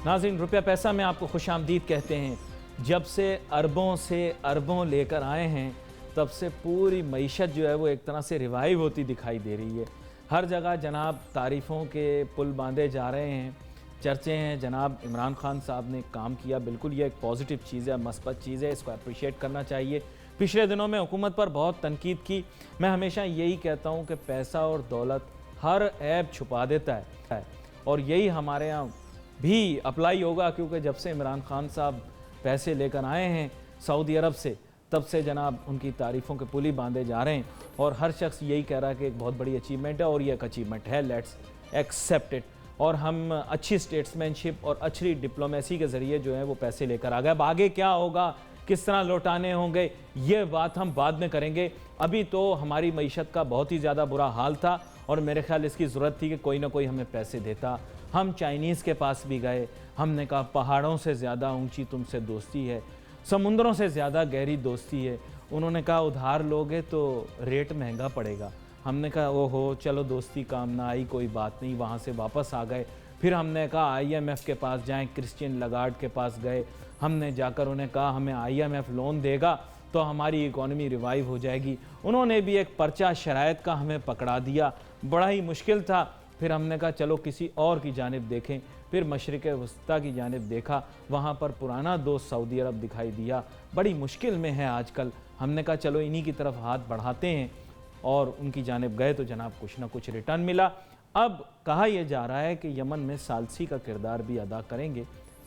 नाज़रीन, रुपया पैसा में आपको खुशामदीद कहते हैं। जब से अरबों लेकर आए हैं तब से पूरी मईशत जो है वो एक तरह से रिवाइव होती दिखाई दे रही है। हर जगह जनाब तारीफ़ों के पुल बांधे जा रहे हैं, चर्चे हैं। जनाब इमरान खान साहब ने काम किया, बिल्कुल ये एक पॉजिटिव चीज़ है, मस्बत चीज़ है, इसको अप्रिशिएट करना चाहिए। पिछले दिनों में हुकूमत पर बहुत तनकीद की। मैं हमेशा यही कहता हूँ कि पैसा और दौलत हर ऐब छुपा देता है और यही हमारे यहाँ भी अप्लाई होगा, क्योंकि जब से इमरान खान साहब पैसे लेकर आए हैं सऊदी अरब से तब से जनाब उनकी तारीफ़ों के पुल ही बांधे जा रहे हैं और हर शख्स यही कह रहा है कि एक बहुत बड़ी अचीवमेंट है और ये एक अचीवमेंट है, लेट्स एक्सेप्ट इट। और हम अच्छी स्टेट्समैनशिप और अच्छी डिप्लोमेसी के ज़रिए जो है वो पैसे लेकर आ गए। अब आगे क्या होगा, किस तरह लौटाने होंगे, ये बात हम बाद में करेंगे। अभी तो हमारी मईशत का बहुत ही ज़्यादा बुरा हाल था और मेरे ख्याल इसकी ज़रूरत थी कि कोई ना कोई हमें पैसे देता। हम चाइनीज़ के पास भी गए, हमने कहा पहाड़ों से ज़्यादा ऊंची तुमसे दोस्ती है, समुंदरों से ज़्यादा गहरी दोस्ती है। उन्होंने कहा उधार लोगे तो रेट महंगा पड़ेगा। हमने कहा ओहो चलो दोस्ती काम ना आई, कोई बात नहीं, वहाँ से वापस आ गए। फिर हमने कहा IMF के पास जाएं, क्रिश्चियन लगार्ड के पास गए। हमने जाकर उन्हें कहा हमें IMF लोन देगा तो हमारी इकॉनमी रिवाइव हो जाएगी। उन्होंने भी एक पर्चा शराइत का हमें पकड़ा दिया, बड़ा ही मुश्किल था। फिर हमने कहा चलो किसी और की जानिब देखें। फिर मशरिक़ वस्ता की जानिब देखा, वहाँ पर पुराना दोस्त सऊदी अरब दिखाई दिया, बड़ी मुश्किल में है आजकल। हमने कहा चलो इन्हीं की तरफ हाथ बढ़ाते हैं और उनकी जानिब गए तो जनाब कुछ ना कुछ रिटर्न मिला। अब कहा यह जा रहा है कि यमन में सालसी का किरदार भी अदा करेंगे।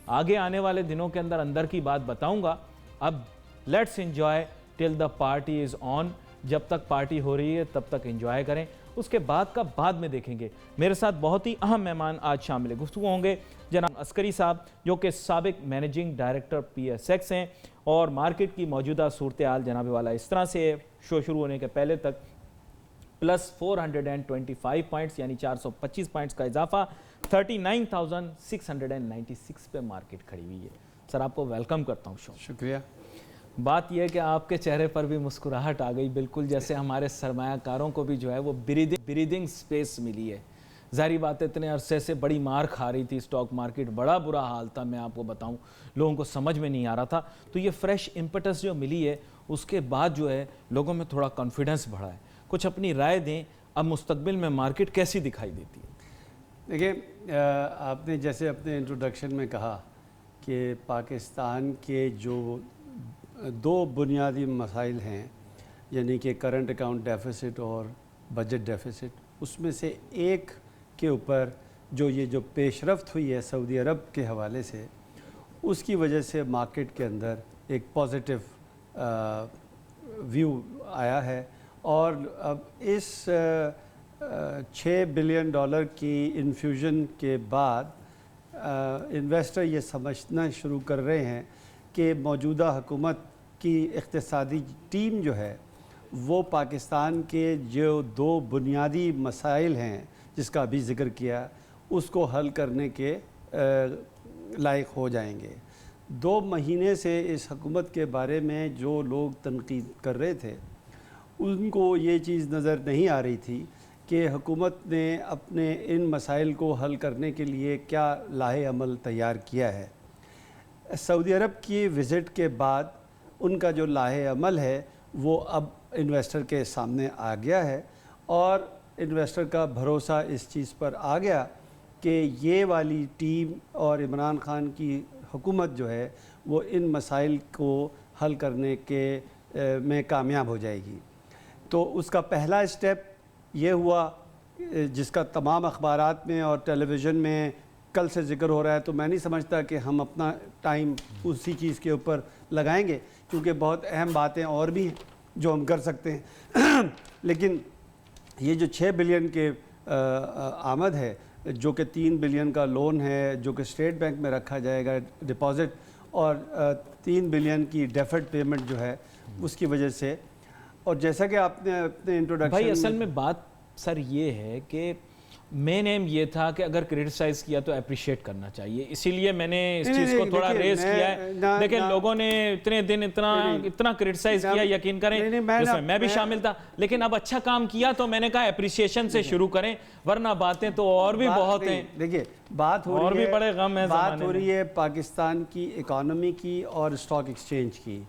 आगे आने वाले दिनों के अंदर अंदर की बात बताऊंगा। अब let's enjoy till the party is on. जब तक पार्टी हो रही है तब तक एंजॉय करें, उसके बाद का बाद में देखेंगे। मेरे साथ बहुत ही अहम मेहमान आज शामिल है। गुफ्तगू होंगे जनाब अस्करी साहब जो कि साबिक मैनेजिंग डायरेक्टर PSX हैं और मार्केट की मौजूदा सूरत हाल जनाब वाला इस तरह से शो शुरू होने के पहले तक प्लस 425 पॉइंट्स यानी 425 पॉइंट्स का इजाफा, 39,696 पे मार्केट खड़ी हुई है। सर आपको वेलकम करता हूँ शो। शुक्रिया। बात यह है कि आपके चेहरे पर भी मुस्कुराहट आ गई, बिल्कुल जैसे हमारे सरमायाकारों को भी जो है वो ब्रीदिंग स्पेस मिली है। ज़ाहिर बात है इतने अरसे से बड़ी मार खा रही थी स्टॉक मार्केट, बड़ा बुरा हाल था, मैं आपको बताऊं, लोगों को समझ में नहीं आ रहा था। तो ये फ्रेश इम्पटस जो मिली है उसके बाद जो है लोगों में थोड़ा कॉन्फिडेंस बढ़ा है। कुछ अपनी राय दें, अब मुस्तकबिल में मार्केट कैसी दिखाई देती है? देखिए आपने जैसे अपने इंट्रोडक्शन में कहा कि पाकिस्तान के जो दो बुनियादी मसाइल हैं, यानी कि करंट अकाउंट डेफिसिट और बजट डेफिसिट, उसमें से एक के ऊपर जो पेशरफ्त हुई है सऊदी अरब के हवाले से, उसकी वजह से मार्केट के अंदर एक पॉजिटिव व्यू आया है। और अब इस $6 बिलियन की इन्फ्यूजन के बाद इन्वेस्टर ये समझना शुरू कर रहे हैं कि मौजूदा हुकूमत की इक़्तिसादी टीम जो है वो पाकिस्तान के जो दो बुनियादी मसाइल हैं जिसका अभी ज़िक्र किया, उसको हल करने के लायक हो जाएंगे। 2 महीने से इस हुकूमत के बारे में जो लोग तनकीद कर रहे थे उनको ये चीज़ नज़र नहीं आ रही थी कि हुकूमत ने अपने इन मसाइल को हल करने के लिए क्या लाहे अमल तैयार किया है। सऊदी अरब की विज़िट के बाद उनका जो लाहे अमल है वो अब इन्वेस्टर के सामने आ गया है और इन्वेस्टर का भरोसा इस चीज़ पर आ गया कि ये वाली टीम और इमरान खान की हुकूमत जो है वो इन मसाइल को हल करने के में कामयाब हो जाएगी। तो उसका पहला स्टेप ये हुआ जिसका तमाम अखबारात में और टेलीविज़न में कल से ज़िक्र हो रहा है। तो मैं नहीं समझता कि हम अपना टाइम उसी चीज़ के ऊपर लगाएंगे क्योंकि बहुत अहम बातें और भी हैं जो हम कर सकते हैं लेकिन ये जो 6 बिलियन के आमद है, जो कि 3 बिलियन का लोन है जो कि स्टेट बैंक में रखा जाएगा डिपॉज़िट, और 3 बिलियन की डेफर्ड पेमेंट जो है उसकी वजह से, और जैसा कि आपने अपने इंट्रोडक्शन भाई असल में बात सर ये है कि मेन एम ये था कि अगर क्रिटिसाइज किया तो अप्रिशिएट करना चाहिए, इसीलिए मैंने इस नहीं, चीज़ को नहीं, थोड़ा देखिए, रेस किया है। देखिए लोगों ने इतने दिन इतना क्रिटिसाइज किया, यकीन करें जिसमें मैं भी शामिल था, लेकिन अब अच्छा काम किया तो मैंने कहा अप्रिसिएशन से शुरू करें, वरना बातें तो और भी बहुत हैं। देखिए बात हो और रही भी है, बड़े गम है, बात हो रही है पाकिस्तान की इकोनॉमी की और स्टॉक एक्सचेंज की।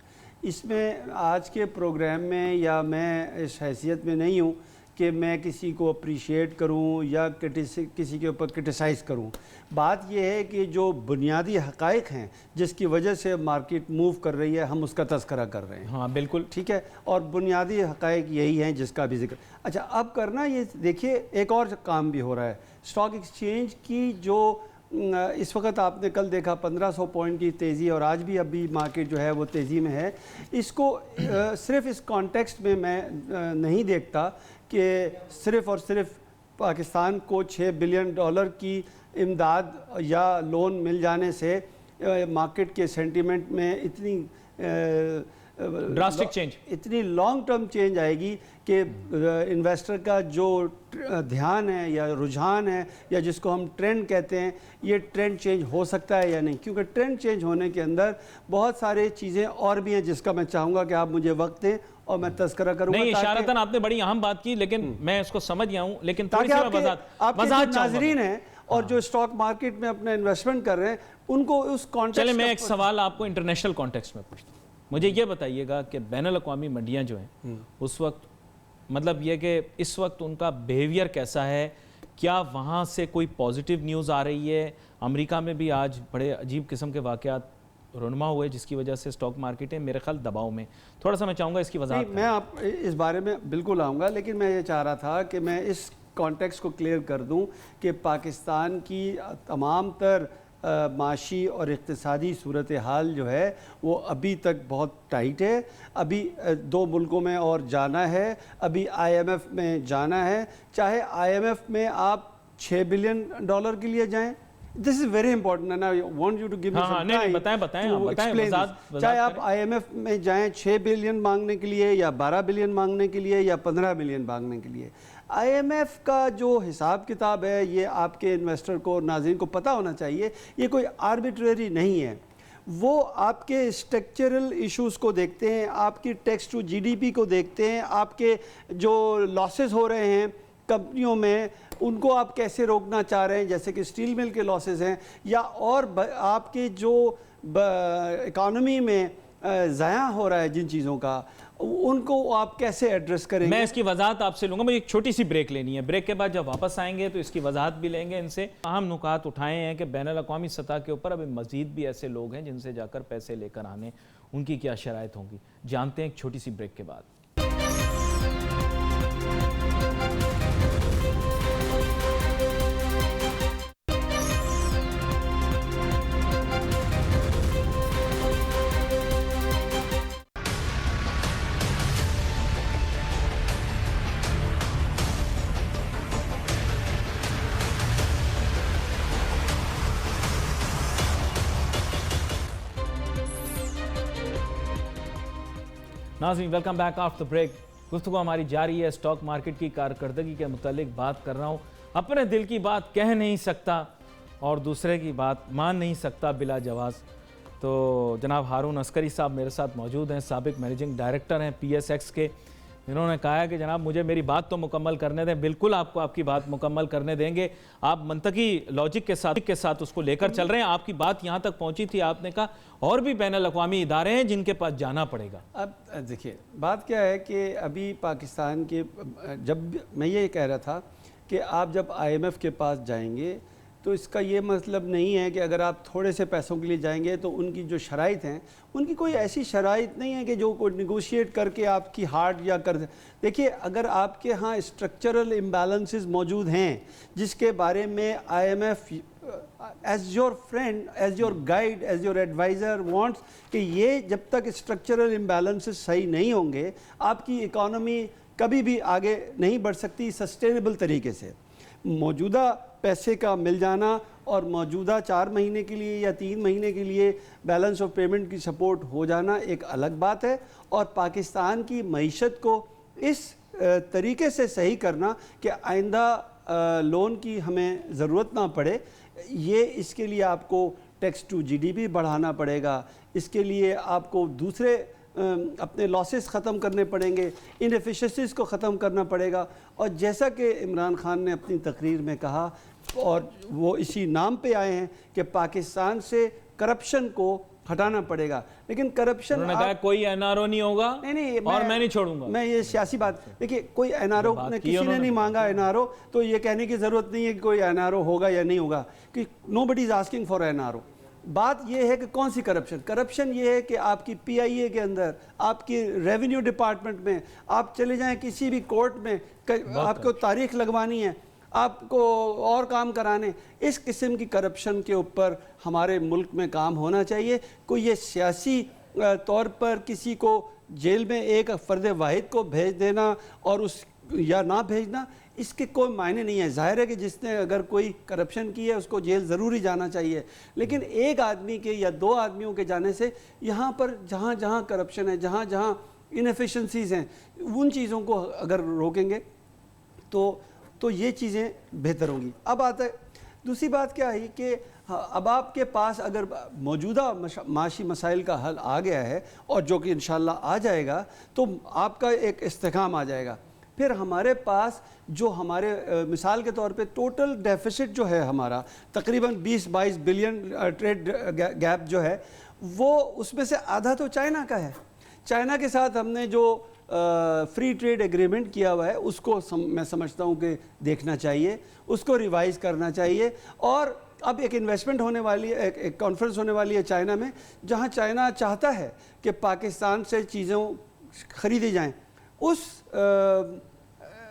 इसमें आज के प्रोग्राम में या मैं इस हैसियत में नहीं हूँ कि मैं किसी को अप्रिशिएट करूं या किसी के ऊपर क्रिटिसाइज़ करूं। बात यह है कि जो बुनियादी हक़ाइक़ हैं जिसकी वजह से मार्केट मूव कर रही है, हम उसका तज़किरा कर रहे हैं। हाँ बिल्कुल ठीक है, और बुनियादी हक़ाइक़ यही हैं जिसका भी जिक्र। अच्छा, अब करना ये देखिए एक और काम भी हो रहा है स्टॉक एक्सचेंज की। जो इस वक्त आपने कल देखा 1500 पॉइंट की तेज़ी, और आज भी अभी मार्केट जो है वो तेज़ी में है। इसको सिर्फ इस कॉन्टेक्स्ट में मैं नहीं देखता कि सिर्फ़ और सिर्फ पाकिस्तान को $6 बिलियन की इमदाद या लोन मिल जाने से मार्केट के सेंटीमेंट में इतनी ड्रास्टिक चेंज, इतनी लॉन्ग टर्म चेंज आएगी कि इन्वेस्टर का जो ध्यान है या रुझान है या जिसको हम ट्रेंड कहते हैं, ये ट्रेंड चेंज हो सकता है या नहीं। क्योंकि ट्रेंड चेंज होने के अंदर बहुत सारे चीज़ें और भी हैं जिसका मैं चाहूँगा कि आप मुझे वक्त दें और मैं तज़किरा करूँगा। नहीं, इशारतन आपने बड़ी अहम बात की, लेकिन मैं इसको समझ गया हूँ, लेकिन ताकि आपके नाज़रीन हैं और जो स्टॉक मार्केट में अपना इन्वेस्टमेंट कर रहे हैं उनको उस कॉन्टेक्स्ट। चले मैं एक सवाल आपको इंटरनेशनल कॉन्टेक्स्ट में पूछता हूँ। मुझे ये बताइएगा कि बैनुल अक़वामी मंडियाँ जो हैं उस वक्त, मतलब ये कि इस वक्त उनका बिहेवियर कैसा है? क्या वहाँ से कोई पॉजिटिव न्यूज़ आ रही है? अमेरिका में भी आज बड़े अजीब किस्म के वाक़यात रुनमा हुए जिसकी वजह से स्टॉक मार्केटें मेरे ख्याल दबाव में। थोड़ा सा मैं चाहूँगा इसकी वजाहत। मैं आप इस बारे में बिल्कुल आऊँगा, लेकिन मैं ये चाह रहा था कि मैं इस कॉन्टेक्स्ट को क्लियर कर दूँ कि पाकिस्तान की तमाम तर माशी और इक़्तिसादी सूरत हाल जो है वो अभी तक बहुत टाइट है। अभी 2 मुल्कों में और जाना है, अभी IMF में जाना है। चाहे IMF में आप $6 बिलियन के लिए जाएं, this is very important and I want you to give me some time. बताएं। चाहे आप IMF में जाएं 6 बिलियन मांगने के लिए या 12 बिलियन मांगने के लिए या 15 बिलियन मांगने के लिए, IMF का जो हिसाब किताब है ये आपके इन्वेस्टर को, नाज़रीन को पता होना चाहिए। ये कोई आर्बिट्रेरी नहीं है। वो आपके स्ट्रक्चरल इश्यूज़ को देखते हैं, आपकी टैक्स टू GDP को देखते हैं, आपके जो लॉसेस हो रहे हैं कंपनियों में उनको आप कैसे रोकना चाह रहे हैं, जैसे कि स्टील मिल के लॉसेस हैं, या और आपके जो इकॉनमी में ज़ाया हो रहा है जिन चीज़ों का, उनको आप कैसे एड्रेस करेंगे? मैं इसकी वजाहत आपसे लूँगा। मुझे एक छोटी सी ब्रेक लेनी है। ब्रेक के बाद जब वापस आएंगे तो इसकी वजाहत भी लेंगे। इनसे अहम नुकात उठाए हैं कि बैनुल अक़वामी सतह के ऊपर अभी मज़ीद भी ऐसे लोग हैं जिनसे जाकर पैसे लेकर आने, उनकी क्या शराइत होंगी, जानते हैं एक छोटी सी ब्रेक के बाद। नाज़रीन वेलकम बैक आफ्टर ब्रेक। गुफ्तगू हमारी जारी है। स्टॉक मार्केट की कारकर्दगी के मुतालिक बात कर रहा हूँ। अपने दिल की बात कह नहीं सकता और दूसरे की बात मान नहीं सकता बिला जवाज़। तो जनाब हारून अस्करी साहब मेरे साथ मौजूद हैं, साबिक मैनेजिंग डायरेक्टर हैं PSX के। इन्होंने कहा है कि जनाब मुझे मेरी बात तो मुकम्मल करने दें। बिल्कुल आपको आपकी बात मुकम्मल करने देंगे। आप मंतकी लॉजिक के साथ उसको लेकर चल रहे हैं। आपकी बात यहाँ तक पहुँची थी, आपने कहा और भी बैनुल अक़वामी इदारे हैं जिनके पास जाना पड़ेगा। अब देखिए बात क्या है कि अभी पाकिस्तान के, जब मैं ये कह रहा था कि आप जब IMF के पास जाएंगे तो इसका ये मतलब नहीं है कि अगर आप थोड़े से पैसों के लिए जाएंगे तो उनकी जो शराइत हैं, उनकी कोई ऐसी शराइत नहीं है कि जो कोई निगोशिएट करके आपकी हार्ट या कर। देखिए अगर आपके यहाँ स्ट्रक्चरल इम्बैलेंसेस मौजूद हैं जिसके बारे में IMF as your friend, as your guide, as your adviser wants कि ये जब तक स्ट्रक्चरल इम्बैलेंसेस सही नहीं होंगे आपकी इकॉनमी कभी भी आगे नहीं बढ़ सकती सस्टेनेबल तरीके से। मौजूदा पैसे का मिल जाना और मौजूदा 4 महीने के लिए या 3 महीने के लिए बैलेंस ऑफ पेमेंट की सपोर्ट हो जाना एक अलग बात है। और पाकिस्तान की मईशत को इस तरीके से सही करना कि आइंदा लोन की हमें ज़रूरत ना पड़े, ये इसके लिए आपको टैक्स टू जीडीपी बढ़ाना पड़ेगा, इसके लिए आपको दूसरे अपने लॉसेस ख़त्म करने पड़ेंगे, इनएफिशिएंसीज़ को ख़त्म करना पड़ेगा। और जैसा कि इमरान खान ने अपनी तकरीर में कहा और वो इसी नाम पे आए हैं कि पाकिस्तान से करप्शन को हटाना पड़ेगा, लेकिन करप्शन उन्होंने कहा कोई एनआरओ नहीं होगा नहीं, और मैं नहीं छोड़ूंगा। मैं ये सियासी बात, देखिए कोई एनआरओ ने किसी ने नहीं मांगा एनआरओ, तो ये कहने की ज़रूरत नहीं है कि कोई एनआरओ होगा या नहीं होगा, कि nobody is asking for NRO. बात ये है कि कौन सी करप्शन ये है कि आपकी पीआईए के अंदर, आपकी रेवेन्यू डिपार्टमेंट में, आप चले जाएं किसी भी कोर्ट में, आपको तारीख लगवानी है, आपको और काम कराने, इस किस्म की करप्शन के ऊपर हमारे मुल्क में काम होना चाहिए। कोई ये सियासी तौर पर किसी को जेल में एक फ़र्द वाहिद को भेज देना और उस या ना भेजना, इसके कोई मायने नहीं है। जाहिर है कि जिसने अगर कोई करप्शन की है उसको जेल ज़रूरी जाना चाहिए, लेकिन एक आदमी के या दो आदमियों के जाने से यहाँ पर जहाँ जहाँ करप्शन है, जहाँ जहाँ इनएफिशिएंसीज़ हैं, उन चीज़ों को अगर रोकेंगे तो ये चीज़ें बेहतर होंगी। अब आता है दूसरी बात क्या है कि अब आपके पास अगर मौजूदा माशी मसाइल का हल आ गया है और जो कि इंशाल्लाह आ जाएगा, तो आपका एक इस्तेकाम आ जाएगा। फिर हमारे पास जो हमारे मिसाल के तौर पे टोटल डेफिसिट जो है हमारा तकरीबन 20-22 बिलियन ट्रेड गैप जो है, वो उसमें से आधा तो चाइना का है। चाइना के साथ हमने जो फ्री ट्रेड एग्रीमेंट किया हुआ है उसको मैं समझता हूँ कि देखना चाहिए, उसको रिवाइज़ करना चाहिए। और अब एक इन्वेस्टमेंट होने वाली है, एक कॉन्फ्रेंस होने वाली है चाइना में, जहाँ चाइना चाहता है कि पाकिस्तान से चीज़ों ख़रीदी जाएँ। उस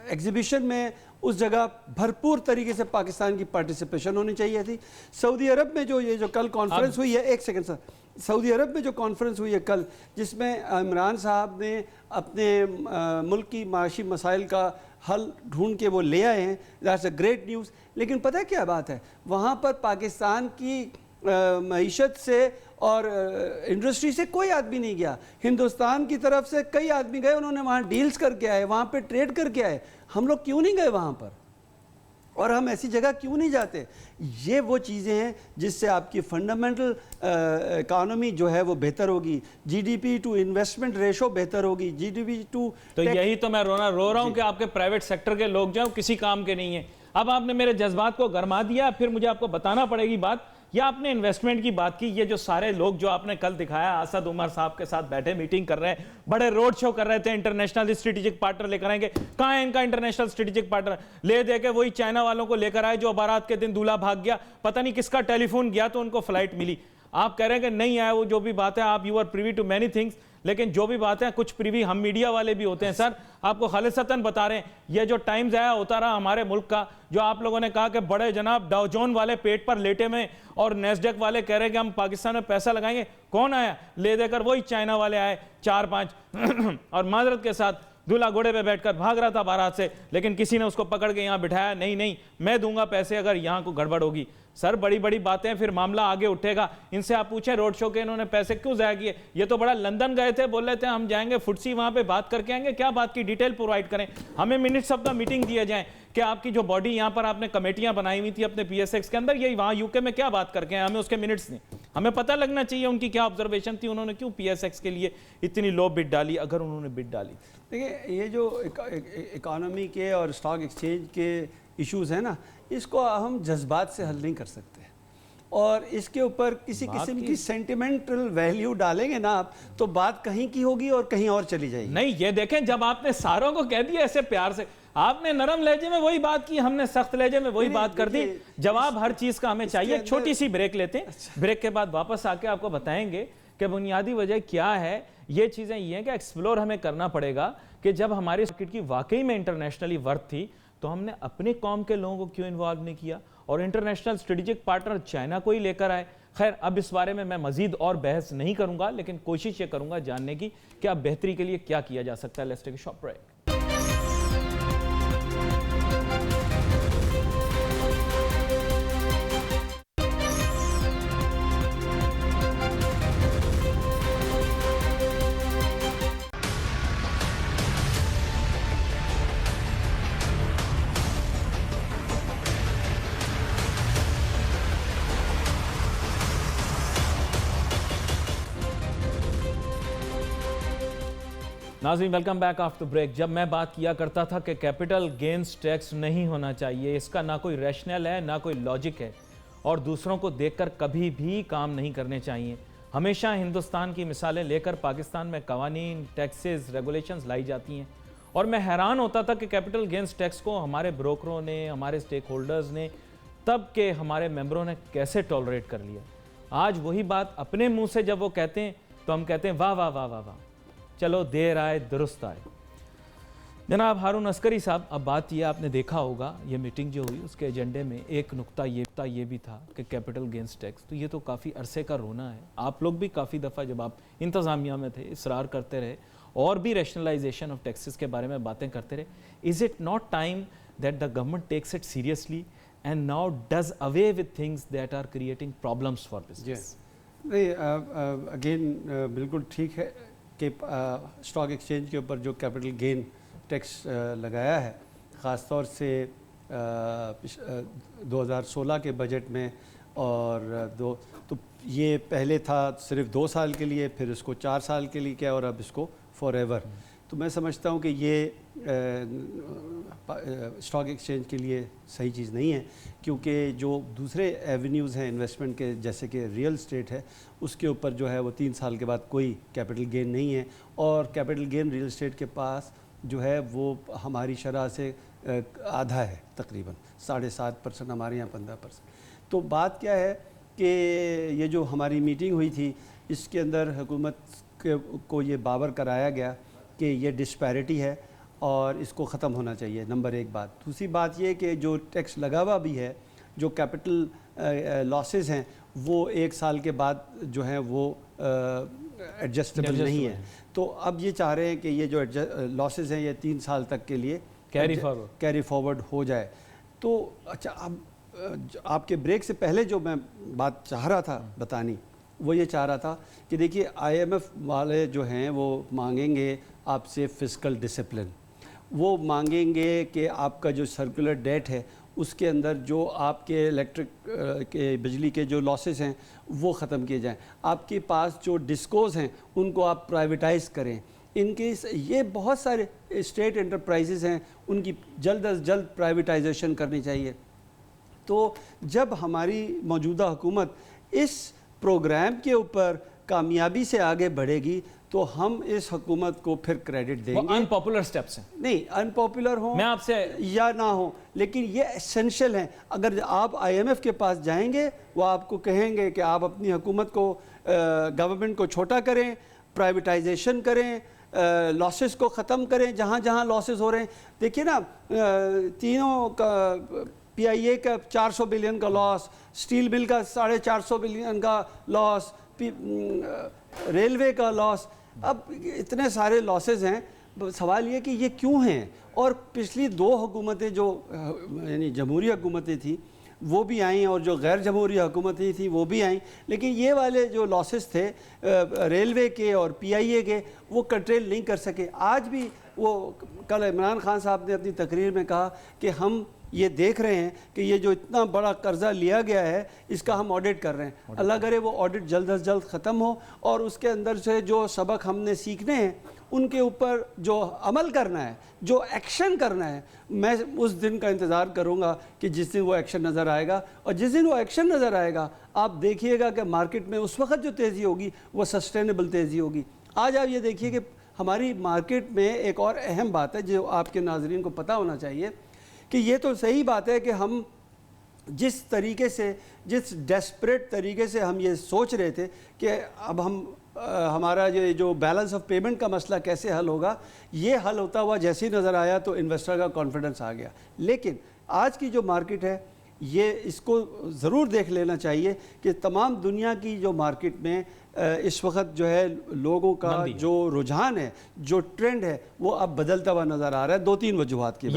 एग्ज़िबिशन में उस जगह भरपूर तरीके से पाकिस्तान की पार्टिसिपेशन होनी चाहिए थी। सऊदी अरब में जो ये जो कल कॉन्फ्रेंस हुई है, एक सेकंड सर, सऊदी अरब में जो कॉन्फ्रेंस हुई है कल, जिसमें इमरान साहब ने अपने मुल्क की माशी मसाइल का हल ढूंढ के वो ले आए हैं, दैट्स अ ग्रेट न्यूज़। लेकिन पता है क्या बात है, वहाँ पर पाकिस्तान की मईशत से और इंडस्ट्री से कोई आदमी नहीं गया। हिंदुस्तान की तरफ से कई आदमी गए, उन्होंने वहाँ डील्स करके आए, वहाँ पे ट्रेड करके आए। हम लोग क्यों नहीं गए वहाँ पर, और हम ऐसी जगह क्यों नहीं जाते? ये वो चीज़ें हैं जिससे आपकी फंडामेंटल इकानमी जो है वो बेहतर होगी, जीडीपी टू इन्वेस्टमेंट रेशो बेहतर होगी, जीडीपी टू। तो यही तो मैं रो रहा हूँ कि आपके प्राइवेट सेक्टर के लोग जो किसी काम के नहीं है। अब आपने मेरे जज्बात को गरमा दिया, फिर मुझे आपको बताना पड़ेगी बात। या आपने इन्वेस्टमेंट की बात की, ये जो सारे लोग जो आपने कल दिखाया, असद उमर साहब के साथ बैठे मीटिंग कर रहे हैं, बड़े रोड शो कर रहे थे, इंटरनेशनल स्ट्रेटेजिक पार्टनर लेकर आएंगे। कहाँ है इनका इंटरनेशनल स्ट्रेटेजिक पार्टनर? ले दे के वही चाइना वालों को लेकर आए जो बारात के दिन दूल्हा भाग गया, पता नहीं किसका टेलीफोन गया तो उनको फ्लाइट मिली। आप कह रहे हैं कि नहीं आया, वो जो भी बात है आप you are privy to many things, लेकिन जो भी बात है कुछ प्रिवी हम मीडिया वाले भी होते हैं। सर आपको खालिसतन बता रहे हैं, ये जो टाइम ज़ाया होता रहा हमारे मुल्क का, जो आप लोगों ने कहा कि बड़े जनाब डाउ जोन वाले पेट पर लेटे में और नेस्डेक वाले कह रहे हैं कि हम पाकिस्तान में पैसा लगाएंगे, कौन आया? ले देकर वही चाइना वाले आए 4-5 और माजरत के साथ दूल्हा घोड़े पे बैठकर भाग रहा था बारात से, लेकिन किसी ने उसको पकड़ के यहाँ बिठाया, नहीं मैं दूंगा पैसे अगर यहाँ को गड़बड़ होगी। सर बड़ी बड़ी बातें, फिर मामला आगे उठेगा। इनसे आप पूछें रोड शो के इन्होंने पैसे क्यों ज़ाया किए? ये तो बड़ा लंदन गए थे, बोल रहे थे हम जाएंगे फुटसी वहाँ पे बात करके आएंगे। क्या बात की डिटेल प्रोवाइड करें, हमें मिनट्स ऑफ द मीटिंग दिए जाएं कि आपकी जो बॉडी यहाँ पर आपने कमेटियां बनाई हुई थी अपने पीएसएक्स के अंदर, ये वहाँ यूके में क्या बात करके आए, हमें उसके मिनट्स नहीं, हमें पता लगना चाहिए उनकी क्या ऑब्जर्वेशन थी, उन्होंने क्यों पीएसएक्स के लिए इतनी लो बिड डाली, अगर उन्होंने बिड डाली। देखिए ये जो इकानमी के और स्टॉक एक्सचेंज के इश्यूज़ हैं ना, इसको हम जज्बात से हल नहीं कर सकते, और इसके ऊपर किसी किस्म की सेंटिमेंटल वैल्यू डालेंगे ना आप, तो बात कहीं की होगी और कहीं और चली जाएगी। नहीं ये देखें, जब आपने सारों को कह दिया ऐसे प्यार से, आपने नरम लहजे में वही बात की, हमने सख्त लहजे में वही बात कर दी। जवाब हर चीज का हमें चाहिए। छोटी सी ब्रेक लेते हैं, ब्रेक के बाद वापस आके आपको बताएंगे कि बुनियादी वजह क्या है। ये चीजें ये हैं कि एक्सप्लोर हमें करना पड़ेगा कि जब हमारी मार्केट की वाकई में इंटरनेशनली वर्थ थी तो हमने अपनी कौम के लोगों को क्यों इन्वॉल्व नहीं किया, और इंटरनेशनल स्ट्रेटेजिक पार्टनर चाइना को ही लेकर आए। खैर अब इस बारे में मैं मजीद और बहस नहीं करूंगा, लेकिन कोशिश ये करूंगा जानने की कि अब बेहतरी के लिए क्या किया जा सकता है। Let's take a short break. नाज़रीन वेलकम बैक आफ्टर ब्रेक। जब मैं बात किया करता था कि कैपिटल गेन्स टैक्स नहीं होना चाहिए, इसका ना कोई रैशनल है ना कोई लॉजिक है और दूसरों को देखकर कभी भी काम नहीं करने चाहिए। हमेशा हिंदुस्तान की मिसालें लेकर पाकिस्तान में कवानीन, टैक्सेस, रेगुलेशंस लाई जाती हैं और मैं हैरान होता था कि कैपिटल गेन्स टैक्स को हमारे ब्रोकरों ने, हमारे स्टेक होल्डर्स ने, तब के हमारे मेंबरों ने कैसे टॉलरेट कर लिया। आज वही बात अपने मुंह से जब वो कहते हैं तो हम कहते हैं वाह वाह वाह वाह वाह, चलो देर आए दुरुस्त आए। जनाब हारून अस्करी साहब, अब बात ये आपने देखा होगा ये मीटिंग जो हुई उसके एजेंडे में एक नुक्ता ये भी था कि कैपिटल गेन्स टैक्स, तो ये तो काफ़ी अरसे का रोना है। आप लोग भी काफ़ी दफ़ा जब आप इंतज़ामिया में थे इसरार करते रहे और भी रैशनलाइजेशन ऑफ टैक्सेस के बारे में बातें करते रहे। Is it not time that the government takes it seriously and now does away with things that are creating problems for business? नहीं, अगेन बिल्कुल ठीक है कि स्टॉक एक्सचेंज के ऊपर जो कैपिटल गेन टैक्स लगाया है, ख़ास तौर से 2016 के बजट में, और तो ये पहले था सिर्फ 2 साल के लिए, फिर इसको 4 साल के लिए किया और अब इसको फॉरएवर। तो मैं समझता हूँ कि ये स्टॉक एक्सचेंज के लिए सही चीज़ नहीं है, क्योंकि जो दूसरे एवेन्यूज़ हैं इन्वेस्टमेंट के, जैसे कि रियल एस्टेट है, उसके ऊपर जो है वो 3 साल के बाद कोई कैपिटल गेन नहीं है, और कैपिटल गेन रियल एस्टेट के पास जो है वो हमारी शरह से आधा है, तकरीबन 7.5%, हमारे यहाँ 15%। तो बात क्या है कि ये जो हमारी मीटिंग हुई थी इसके अंदर हुकूमत को ये बावर कराया गया कि ये डिस्पैरिटी है और इसको ख़त्म होना चाहिए, नंबर 1 बात। दूसरी बात ये कि जो टैक्स लगा हुआ भी है, जो कैपिटल लॉसेस हैं, वो 1 साल के बाद जो है वो एडजस्टेबल नहीं है। तो अब ये चाह रहे हैं कि ये जो लॉसेस हैं ये 3 साल तक के लिए कैरी फॉरवर्ड हो जाए। तो अच्छा, अब आपके ब्रेक से पहले जो मैं बात चाह रहा था बतानी, वो ये चाह रहा था कि देखिए IMF वाले जो हैं वो मांगेंगे आपसे फिस्कल डिसिप्लिन, वो मांगेंगे कि आपका जो सर्कुलर डेट है उसके अंदर जो आपके इलेक्ट्रिक के बिजली के जो लॉसेस हैं वो ख़त्म किए जाएं, आपके पास जो डिस्कोज हैं उनको आप प्राइवेटाइज़ करें। इनके ये बहुत सारे स्टेट एंटरप्राइजेज़ हैं, उनकी जल्द अज जल्द प्राइवेटाइजेशन करनी चाहिए। तो जब हमारी मौजूदा हुकूमत इस प्रोग्राम के ऊपर कामयाबी से आगे बढ़ेगी तो हम इस हुकूमत को फिर क्रेडिट देंगे। अनपॉपुलर स्टेप्स हैं, नहीं अनपॉपुलर हो मैं आपसे या ना हो, लेकिन ये एसेंशियल हैं। अगर आप IMF के पास जाएंगे वो आपको कहेंगे कि आप अपनी हुकूमत को, गवर्नमेंट को छोटा करें, प्राइवेटाइजेशन करें, लॉसेस को ख़त्म करें जहाँ जहाँ लॉसेस हो रहे हैं। देखिए ना, तीनों का PIA का 400 बिलियन का लॉस, स्टील मिल का 450 बिलियन का लॉस, रेलवे का लॉस, अब इतने सारे लॉसेस हैं। सवाल ये कि ये क्यों हैं? और पिछली 2 हुकूमतें जो यानी जमहूरी हुकूमतें थी वो भी आई और जो गैर जमहूरी हुकूमतें थी वो भी आई, लेकिन ये वाले जो लॉसेस थे रेलवे के और PIA के, वो कंट्रोल नहीं कर सके। आज भी वो, कल इमरान खान साहब ने अपनी तकरीर में कहा कि हम ये देख रहे हैं कि ये जो इतना बड़ा कर्जा लिया गया है इसका हम ऑडिट कर रहे हैं। अल्लाह करे वो ऑडिट जल्द अज जल्द ख़त्म हो और उसके अंदर से जो सबक हमने सीखने हैं उनके ऊपर जो अमल करना है, जो एक्शन करना है, मैं उस दिन का इंतज़ार करूँगा कि जिस दिन वो एक्शन नज़र आएगा। और जिस दिन वो एक्शन नज़र आएगा आप देखिएगा कि मार्केट में उस वक्त जो तेज़ी होगी वो सस्टेनेबल तेज़ी होगी। आज आप ये देखिए कि हमारी मार्केट में एक और अहम बात है जो आपके नाज़रीन को पता होना चाहिए कि ये तो सही बात है कि हम जिस तरीके से, जिस डेस्परेट तरीके से हम ये सोच रहे थे कि अब हम हमारा जो बैलेंस ऑफ पेमेंट का मसला कैसे हल होगा, ये हल होता हुआ जैसे ही नज़र आया तो इन्वेस्टर का कॉन्फिडेंस आ गया। लेकिन आज की जो मार्केट है ये इसको ज़रूर देख लेना चाहिए कि तमाम दुनिया की जो मार्केट में इस वक्त जो है लोगों का जो रुझान है, जो ट्रेंड है, वो अब बदलता हुआ नज़र आ रहा है 2-3 वजूहात की।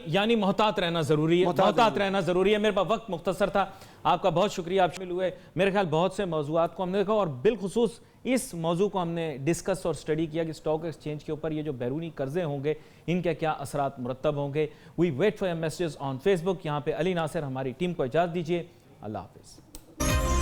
यानी मोहतात रहना ज़रूरी है, मोहतात रहना ज़रूरी है। मेरे पास वक्त मुख्तसर था, आपका बहुत शुक्रिया, आप शामिल हुए। मेरे ख्याल बहुत से मौज़ूआत को हमने देखा और बिलखुसूस इस मौजू को हमने डिस्कस और स्टडी किया कि स्टॉक एक्सचेंज के ऊपर ये जो बैरूनी कर्जे होंगे इनके क्या असरात मुरत्तब होंगे। We wait for your messages on Facebook. यहाँ पे अली नासिर हमारी टीम को इजाज़त दीजिए। अल्लाह हाफिज़।